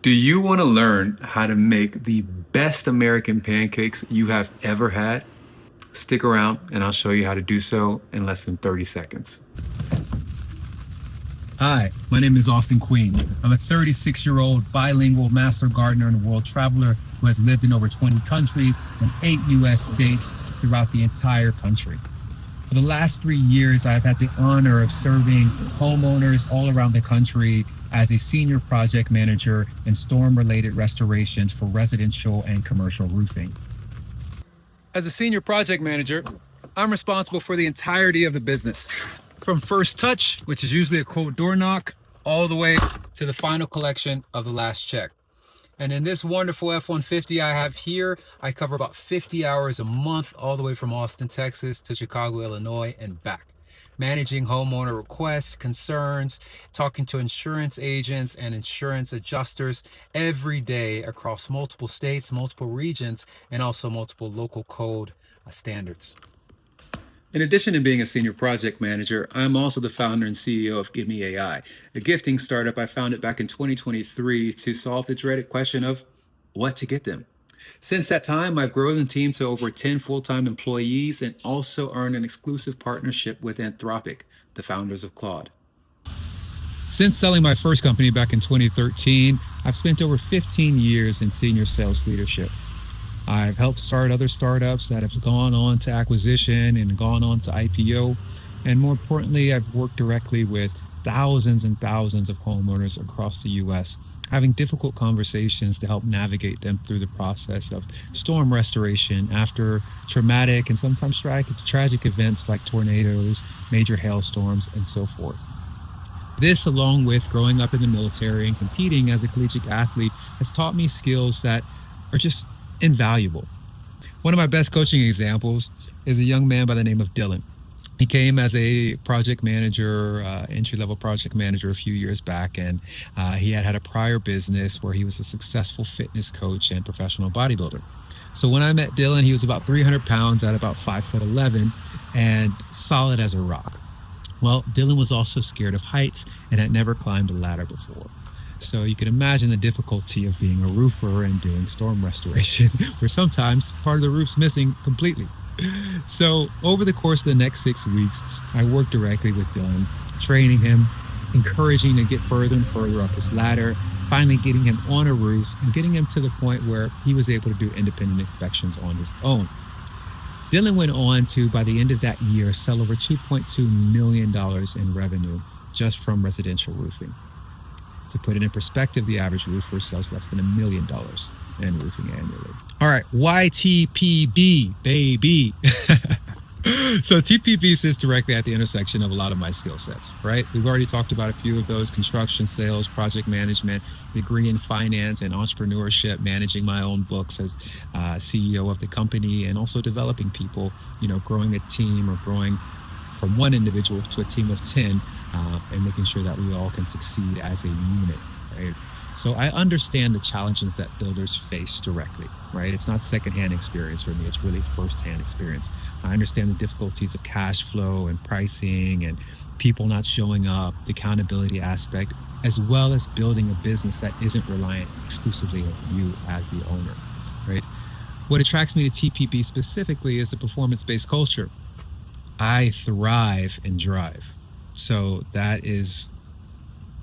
Do you want to learn how to make the best American pancakes you have ever had? Stick around and I'll show you how to do so in less than 30 seconds. Hi, my name is Austin Queen. I'm a 36-year-old bilingual master gardener and world traveler who has lived in over 20 countries and 8 U.S. states throughout the entire country. For the last 3 years, I've had the honor of serving homeowners all around the country as a senior project manager in storm-related restorations for residential and commercial roofing. As a senior project manager, I'm responsible for the entirety of the business, from first touch, which is usually a cold door knock, all the way to the final collection of the last check. And in this wonderful F-150 I have here, I cover about 50 hours a month, all the way from Austin, Texas to Chicago, Illinois, and back. Managing homeowner requests, concerns, talking to insurance agents and insurance adjusters every day across multiple states, multiple regions, and also multiple local code standards. In addition to being a senior project manager, I'm also the founder and CEO of Give Me AI, a gifting startup I founded back in 2023 to solve the dreaded question of what to get them. Since that time, I've grown the team to over 10 full-time employees and also earned an exclusive partnership with Anthropic, the founders of Claude. Since selling my first company back in 2013, I've spent over 15 years in senior sales leadership. I've helped start other startups that have gone on to acquisition and gone on to IPO. And more importantly, I've worked directly with thousands and thousands of homeowners across the US, having difficult conversations to help navigate them through the process of storm restoration after traumatic and sometimes tragic events like tornadoes, major hailstorms, and so forth. This, along with growing up in the military and competing as a collegiate athlete, has taught me skills that are just invaluable. One of my best coaching examples is a young man by the name of Dylan. He came as a project manager, entry-level project manager a few years back, and he had a prior business where he was a successful fitness coach and professional bodybuilder. So when I met Dylan, he was about 300 pounds at about 5'11" and solid as a rock. Well, Dylan was also scared of heights and had never climbed a ladder before. So you can imagine the difficulty of being a roofer and doing storm restoration, where sometimes part of the roof's missing completely. So over the course of the next 6 weeks, I worked directly with Dylan, training him, encouraging him to get further and further up his ladder, finally getting him on a roof and getting him to the point where he was able to do independent inspections on his own. Dylan went on to, by the end of that year, sell over $2.2 million in revenue just from residential roofing. To put it in perspective, the average roofer sells less than $1 million in roofing annually. All right, why TPB, baby? So TPB sits directly at the intersection of a lot of my skill sets, right? We've already talked about a few of those: construction, sales, project management, degree in finance and entrepreneurship, managing my own books as CEO of the company, and also developing people, growing a team or growing from one individual to a team of 10, and making sure that we all can succeed as a unit, right? So I understand the challenges that builders face directly, right? It's not secondhand experience for me, it's really firsthand experience. I understand the difficulties of cash flow and pricing and people not showing up, the accountability aspect, as well as building a business that isn't reliant exclusively on you as the owner, right? What attracts me to TPB specifically is the performance-based culture. I thrive and drive. So that is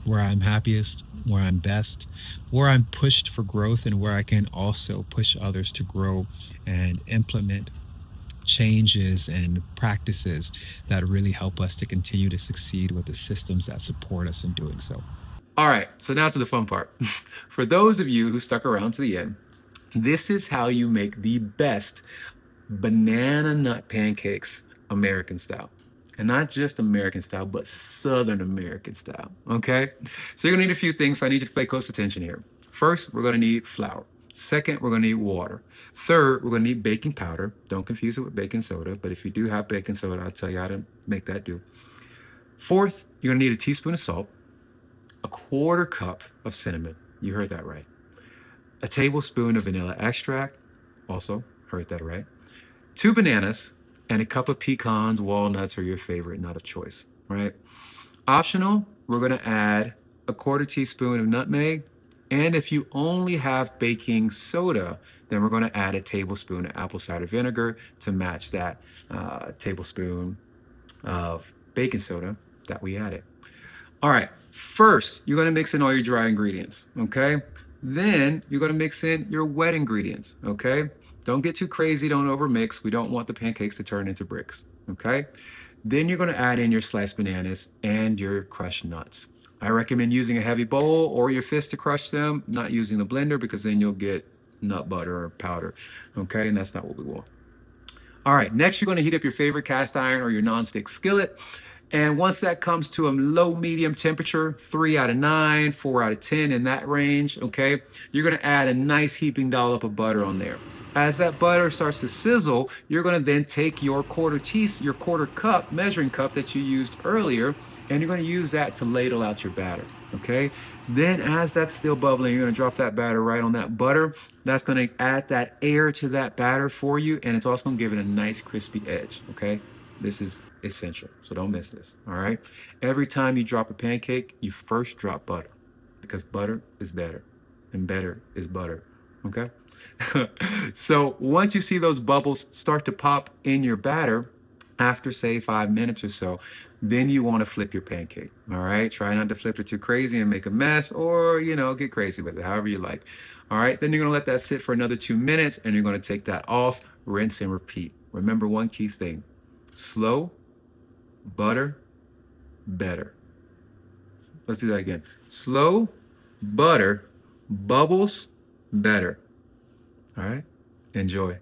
where I'm happiest, where I'm best, where I'm pushed for growth, and where I can also push others to grow and implement changes and practices that really help us to continue to succeed with the systems that support us in doing so. All right, so now to the fun part. For those of you who stuck around to the end, this is how you make the best banana nut pancakes American style. And not just American style, but Southern American style, okay? So you're gonna need a few things, so I need you to pay close attention here. First, we're gonna need flour. Second, we're gonna need water. Third, we're gonna need baking powder. Don't confuse it with baking soda, but if you do have baking soda, I'll tell you how to make that do. Fourth, you're gonna need a teaspoon of salt, a quarter cup of cinnamon. You heard that right. A tablespoon of vanilla extract, also heard that right. 2 bananas, and a cup of pecans, walnuts, or your favorite nut of choice, right? Optional, we're gonna add a quarter teaspoon of nutmeg And if you only have baking soda, then we're going to add a tablespoon of apple cider vinegar to match that tablespoon of baking soda that we added. All right, first, you're going to mix in all your dry ingredients, okay? Then you're going to mix in your wet ingredients, okay? Don't get too crazy, don't overmix. We don't want the pancakes to turn into bricks, okay? Then you're going to add in your sliced bananas and your crushed nuts. I recommend using a heavy bowl or your fist to crush them, not using the blender because then you'll get nut butter or powder, okay? And that's not what we want. All right, next you're going to heat up your favorite cast iron or your nonstick skillet. And once that comes to a low medium temperature, 3 out of 9, 4 out of 10 in that range, okay, you're going to add a nice heaping dollop of butter on there. As that butter starts to sizzle, you're going to then take your quarter cup measuring cup that you used earlier, and you're going to use that to ladle out your batter, okay? Then as that's still bubbling, you're going to drop that batter right on that butter. That's going to add that air to that batter for you, and it's also going to give it a nice crispy edge, okay? This is essential, so don't miss this, all right? Every time you drop a pancake, you first drop butter because butter is better and better is butter, okay? So once you see those bubbles start to pop in your batter, after say 5 minutes or so, then you want to flip your pancake, all right? Try not to flip it too crazy and make a mess, or get crazy with it, however you like. All right, then you're going to let that sit for another 2 minutes, and you're going to take that off, rinse and repeat. Remember one key thing: slow, butter, better. Let's do that again. Slow, butter, bubbles, better. All right, enjoy.